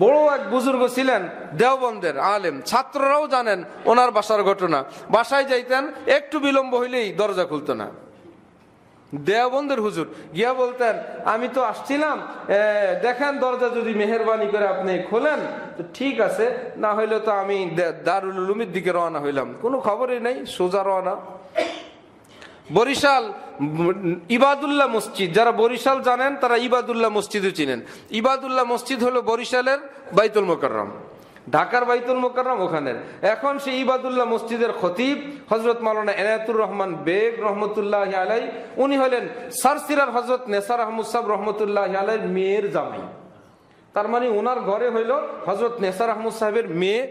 বড় এক বুজুর্গ ছিলেন, দেওবন্দের আলেম, ছাত্ররাও জানেন ওনার বাসার ঘটনা। বাসায় যাইতেন, একটু বিলম্ব হইলেই দরজা খুলতো না। দেওবন্দের হুজুর গিয়া বলতেন, আমি তো আসছিলাম, দেখেন দরজা যদি মেহেরবানি করে আপনি খোলেন তো ঠিক আছে, না হইলে তো আমি দারুল উলুমের দিকে রওনা হইলাম। কোনো খবরই নাই, সোজা রওনা। বরিশাল ইবাদুল্লাহ মসজিদ, যারা বরিশাল জানেন তারা ইবাদুল্লাহ মসজিদও চিনেন। ইবাদুল্লাহ মসজিদ হলো বরিশালের বাইতুল মোকাররম, ঢাকার বাইতুল মোকাররম ওখানের। এখন সেই ইবাদুল্লাহ মসজিদের খতিব হযরত মাওলানা এনায়েতুর রহমান বেগ রহমতুল্লাহ আলাই, উনি হলেন সারসিরার হযরত নেসার আহমদ সাহেব রহমতুল্লাহ আলাইর মেয়ের জামাই। তার মানে ওনার ঘরে হইল হযরত নেসার আহমদ সাহেবের মেয়ে।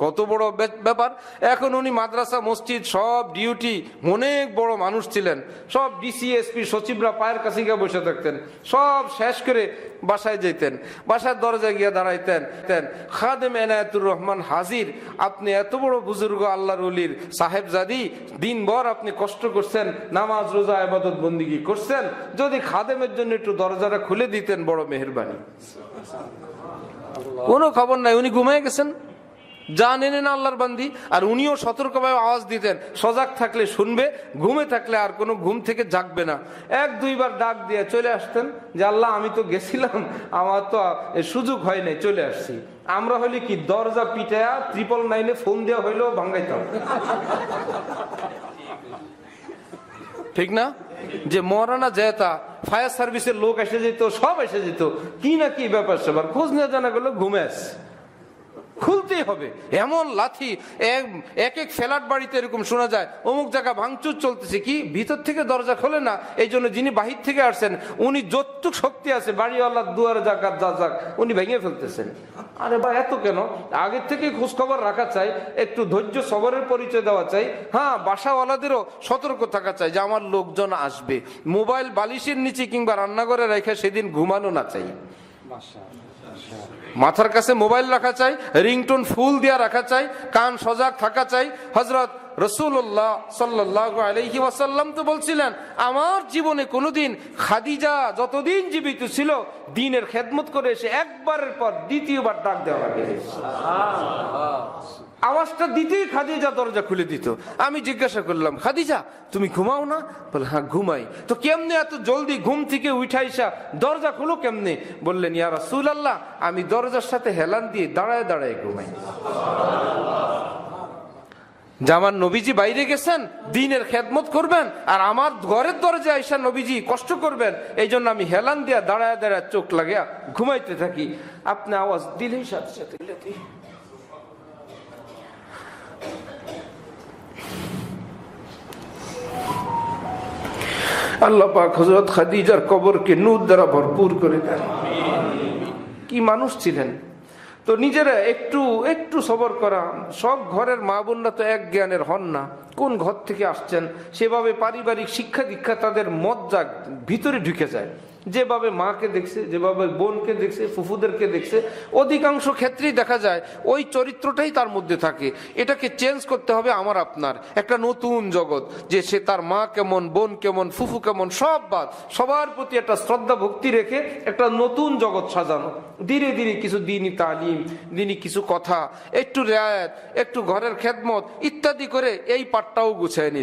কত বড় ব্যাপার! এখন উনি মাদ্রাসা, মসজিদ সব ডিউটি, অনেক বড় মানুষ ছিলেন, সব ডিসি এসপি সচিবরা পায়ের কাছে গিয়ে বসে থাকতেন। সব শেষ করে বাসায় যেতেন, বাসার দরজায় গিয়ে দাঁড়াইতেন, খাদেম এনায়েতুর রহমান হাজির, আপনি এত বড় বুজুর্গ আল্লাহর ওলির সাহেবজাদি, দিনভর আপনি কষ্ট করছেন, নামাজ রোজা ইবাদত বন্দেগী করছেন, যদি খাদেমের জন্য একটু দরজাটা খুলে দিতেন বড় মেহেরবানি। কোনো খবর নাই, উনি ঘুমিয়ে গেছেন, জানেন না আল্লাহর বান্দি। আর উনিও সতর্কভাবে আওয়াজ দিতেন, সজাগ থাকলে শুনবে, ঘুমে থাকলে আর কোনো ঘুম থেকে জাগবে না। এক দুইবার ডাক দিয়ে চলে আসতেন যে আল্লাহ আমি তো গেছিলাম, আমার তো সুযোগ হয় নাই, চলে আসছি। আমরা হইলে কি দরজা পিটায়া 999 ফোন দেওয়া হইলেও ভাঙ্গাইতাম, ঠিক না? যে মরানা যেতা ফায়ার সার্ভিসের লোক এসে যেত, সব এসে যেত, কি না কি ব্যাপার সবার খোঁজ নিয়ে জানা গেল, ঘুমে আসছে, খুলতেই হবে। এমন লাথি, এক এক ফ্ল্যাট বাড়িতে এরকম শোনা যায়, অমুক জায়গা ভাঙচুর চলতেছে, কি ভিতর থেকে দরজা খোলে না, এই জন্য যিনি বাহির থেকে আসছেন উনি যতটুক শক্তি আছে বাড়িওয়ালার দুয়ারে যাক উনি ভেঙে ফেলতেছেন। আরে বা এত কেন? আগের থেকে খোঁজ খবর রাখা চাই, একটু ধৈর্য সবরের পরিচয় দেওয়া চাই। হ্যাঁ, বাসাওয়ালাদেরও সতর্ক থাকা চাই যে আমার লোকজন আসবে। মোবাইল বালিশের নিচে কিংবা রান্নাঘরে রেখে সেদিন ঘুমানো না চাই, মাথার কাছে মোবাইল রাখা চাই, রিংটোন ফুল দিয়া রাখা চাই, কান সজাগ থাকা চাই। হযরত রাসূলুল্লাহ সাল্লাল্লাহু আলাইহি ওয়াসাল্লাম তো বলছিলেন, আমার জীবনে কোনোদিন খাদিজা যতদিন জীবিত ছিল দ্বীনের খেদমত করে এসে একবারের পর দ্বিতীয়বার ডাক দেওয়া লাগে, আওয়াজটা দিতেই খাদিজা দরজা খুলে দিত। আমি জিজ্ঞাসা করলাম, খাদিজা তুমি ঘুমাও না? বলে হ্যাঁ ঘুমাই। তো কেমনে এত জলদি ঘুম থেকে উঠাইসা দরজা খুলো কেমনে? বললেন, ইয়া রাসূলুল্লাহ আমি দরজার সাথে হেলান দিয়ে দাঁড়ায় দাঁড়ায় ঘুমাই। যে আমার নবীজি বাইরে গেছেন দ্বীনের খেদমত করবেন, আর আমার ঘরের দরজায় আইসা নবীজি কষ্ট করবেন, এই জন্য আমি হেলান দিয়া দাঁড়ায় দাঁড়ায় চোখ লাগিয়া ঘুমাইতে থাকি। আপনি আওয়াজ দিলেই সাথে সাথে আল্লাহ পাক হযরত খাদিজার কবরকে নূর দ্বারা ভরপুর করে দেন। কি মানুষ ছিলেন! তো নিজেরা একটু একটু সবর করা। সব ঘরের মা বোনরা তো এক জ্ঞানের হন না, কোন ঘর থেকে আসছেন সেভাবে পারিবারিক শিক্ষা দীক্ষা তাদের মজ্জা ভিতরে ঢুকে যায়। যেভাবে মাকে দেখছে, যেভাবে বোনকে দেখছে, ফুফুদেরকে দেখছে, অধিকাংশ ক্ষেত্রেই দেখা যায় ওই চরিত্রটাই তার মধ্যে থাকে। এটাকে চেঞ্জ করতে হবে আমার আপনার, একটা নতুন জগৎ, যে সে তার মা কেমন, বোন কেমন, ফুফু কেমন সব বাদ, সবার প্রতি একটা শ্রদ্ধা ভক্তি রেখে একটা নতুন জগৎ সাজানো। ধীরে ধীরে কিছু দ্বীনি তালিম, দ্বীনি কিছু কথা, একটু রেয়াত, একটু ঘরের খেদমত ইত্যাদি করে এই পাঠটাও গুছায় নি।